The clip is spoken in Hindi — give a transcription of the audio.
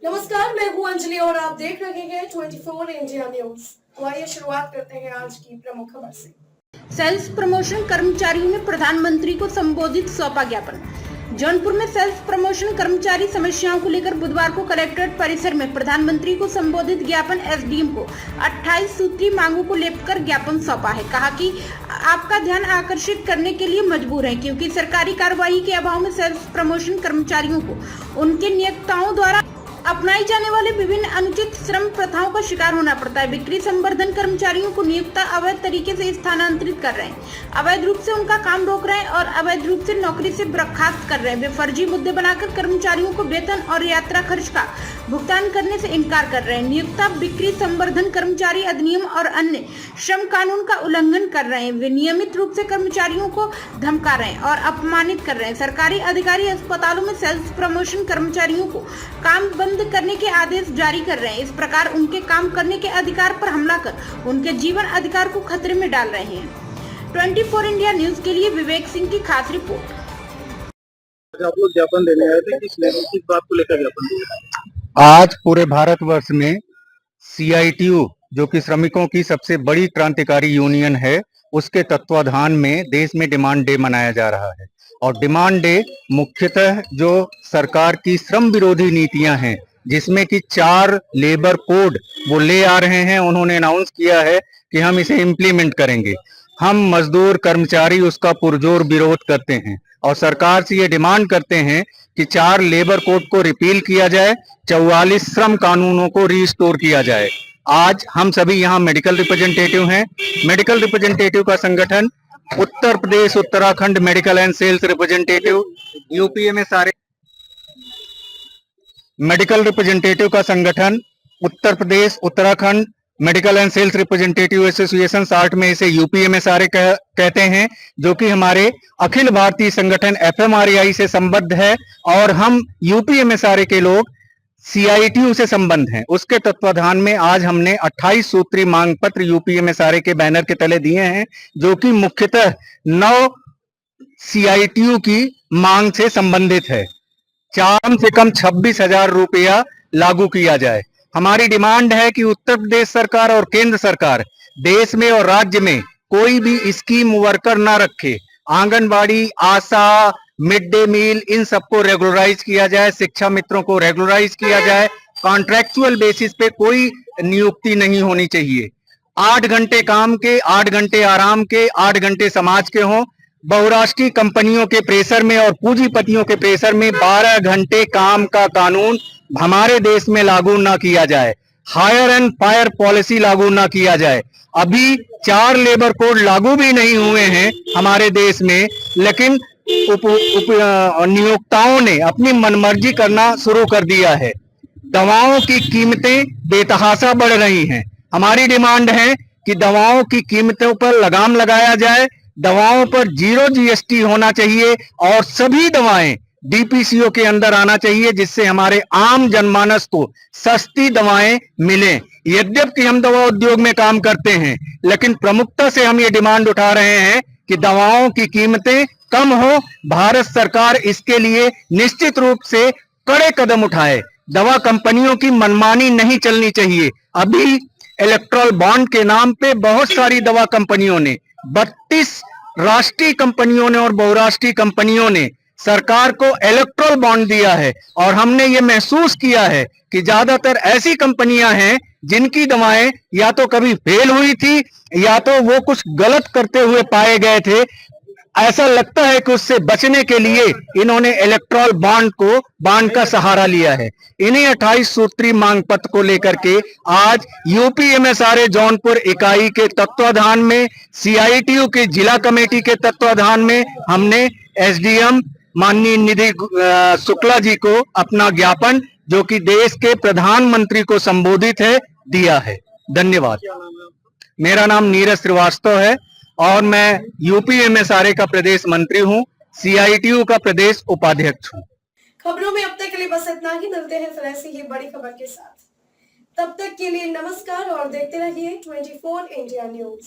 नमस्कार, मैं हूं अंजलि और आप देख रहे हैं 24 इंडिया न्यूज। तो आइए शुरुआत करते हैं आज की प्रमुख खबर से। सेल्स प्रमोशन कर्मचारियों ने प्रधानमंत्री को संबोधित सौंपा ज्ञापन। जौनपुर में सेल्स प्रमोशन कर्मचारी समस्याओं को लेकर बुधवार को कलेक्ट्रेट परिसर में प्रधानमंत्री को संबोधित ज्ञापन एसडीएम को 28 सूत्री मांगों को लेकर ज्ञापन सौंपा है। कहा कि आपका ध्यान आकर्षित करने के लिए मजबूर है क्योंकि सरकारी कार्यवाही के अभाव में सेल्स प्रमोशन कर्मचारियों को उनके नियोक्ताओं द्वारा अपनाई जाने वाले विभिन्न अनुचित श्रम प्रथाओं का शिकार होना पड़ता है। बिक्री संवर्धन कर्मचारियों को नियोक्ता अवैध तरीके से स्थानांतरित कर रहे हैं, अवैध रूप से उनका काम रोक रहे हैं और अवैध रूप से नौकरी से बर्खास्त कर रहे हैं। वे फर्जी मुद्दे बनाकर कर्मचारियों को वेतन और यात्रा खर्च का भुगतान करने से इनकार कर रहे हैं। नियोक्ता बिक्री संवर्धन कर्मचारी अधिनियम और अन्य श्रम कानून का उल्लंघन कर रहे हैं। वे नियमित रूप से कर्मचारियों को धमका रहे हैं और अपमानित कर रहे हैं। सरकारी अधिकारी अस्पतालों में सेल्स प्रमोशन कर्मचारियों को काम बंद करने के आदेश जारी कर रहे हैं। इस प्रकार उनके काम करने के अधिकार पर हमला कर उनके जीवन अधिकार को खतरे में डाल रहे हैं। 24 इंडिया न्यूज के लिए विवेक सिंह की खास रिपोर्ट। आप लोग ज्ञापन देने आए थे, किस बात को लेकर ज्ञापन दिया? आज पूरे भारतवर्ष में सीआईटीयू जो कि श्रमिकों की सबसे बड़ी क्रांतिकारी यूनियन है, उसके तत्वाधान में देश में डिमांड डे मनाया जा रहा है। और डिमांड डे मुख्यतः जो सरकार की श्रम विरोधी नीतियां हैं, जिसमें कि 4 लेबर कोड वो ले आ रहे हैं, उन्होंने अनाउंस किया है कि हम इसे इम्प्लीमेंट करेंगे। हम मजदूर कर्मचारी उसका पुरजोर विरोध करते हैं और सरकार से ये डिमांड करते हैं कि 4 लेबर कोड को रिपील किया जाए, 44 श्रम कानूनों को रीस्टोर किया जाए। आज हम सभी यहाँ मेडिकल रिप्रेजेंटेटिव हैं। मेडिकल रिप्रेजेंटेटिव का संगठन Uttar Pradesh Uttarakhand medical and sales representative, UPA में सारे मेडिकल रिप्रेजेंटेटिव का संगठन Uttar Pradesh Uttarakhand medical and sales representative association, short में इसे यूपीए में सारे कहते हैं, जो कि हमारे अखिल भारतीय संगठन एफएमआरआई से संबद्ध है। और हम यूपीए में सारे के लोग सीआईटीयू से संबंध हैं। उसके तत्वाधान में आज हमने 28 सूत्री मांग पत्र यूपीए में सारे के बैनर के तले दिए हैं, जो कि मुख्यतः 9 सीआईटीयू की मांग से संबंधित है। कम से कम 26,000 रुपया लागू किया जाए। हमारी डिमांड है कि उत्तर प्रदेश सरकार और केंद्र सरकार देश में और राज्य में कोई भी स्कीम वर्कर ना रखे। आंगनबाड़ी, आशा, मिड डे मील, इन सबको रेगुलराइज किया जाए, शिक्षा मित्रों को रेगुलराइज किया जाए। कॉन्ट्रैक्चुअल बेसिस पे कोई नियुक्ति नहीं होनी चाहिए। 8 घंटे काम के, 8 घंटे आराम के, 8 घंटे समाज के हों। बहुराष्ट्रीय कंपनियों के प्रेशर में और पूंजीपतियों के प्रेशर में 12 घंटे काम का कानून हमारे देश में लागू ना किया जाए। हायर एंड फायर पॉलिसी लागू ना किया जाए। अभी 4 लेबर कोड लागू भी नहीं हुए हैं हमारे देश में, लेकिन नियोक्ताओं ने अपनी मनमर्जी करना शुरू कर दिया है। दवाओं की कीमतें बेतहाशा बढ़ रही हैं। हमारी डिमांड है कि दवाओं की कीमतों पर लगाम लगाया जाए। दवाओं पर 0 जीएसटी होना चाहिए और सभी दवाएं डीपीसीओ के अंदर आना चाहिए, जिससे हमारे आम जनमानस को सस्ती दवाएं मिलें। यद्यपि हम दवा उद्योग में काम करते हैं, लेकिन प्रमुखता से हम ये डिमांड उठा रहे हैं कि दवाओं की कीमतें कम हो। भारत सरकार इसके लिए निश्चित रूप से कड़े कदम उठाए। दवा कंपनियों की मनमानी नहीं चलनी चाहिए। अभी इलेक्ट्रॉल बॉन्ड के नाम पे बहुत सारी दवा कंपनियों ने, 32 राष्ट्रीय कंपनियों ने और बहुराष्ट्रीय कंपनियों ने सरकार को इलेक्ट्रॉल बॉन्ड दिया है। और हमने ये महसूस किया है कि ज्यादातर ऐसी कंपनियां हैं जिनकी दवाएं या तो कभी फेल हुई थी या तो वो कुछ गलत करते हुए पाए गए थे। ऐसा लगता है कि उससे बचने के लिए इन्होंने इलेक्ट्रॉल बॉन्ड का सहारा लिया है। इन्हीं 28 सूत्री मांग पत्र को लेकर के आज यूपीए में सारे जौनपुर इकाई के तत्वाधान में, सीआईटीयू की जिला कमेटी के तत्वाधान में हमने एसडीएम माननीय निधि शुक्ला जी को अपना ज्ञापन, जो कि देश के प्रधानमंत्री को संबोधित है, दिया है। धन्यवाद। मेरा नाम नीरज श्रीवास्तव है और मैं यूपीए में सारे का प्रदेश मंत्री हूं, सीआईटीयू का प्रदेश उपाध्यक्ष हूं। खबरों में अब तक के लिए बस इतना ही। मिलते हैं फिर ऐसी ही बड़ी खबर के साथ। तब तक के लिए नमस्कार और देखते रहिए 24 इंडिया न्यूज।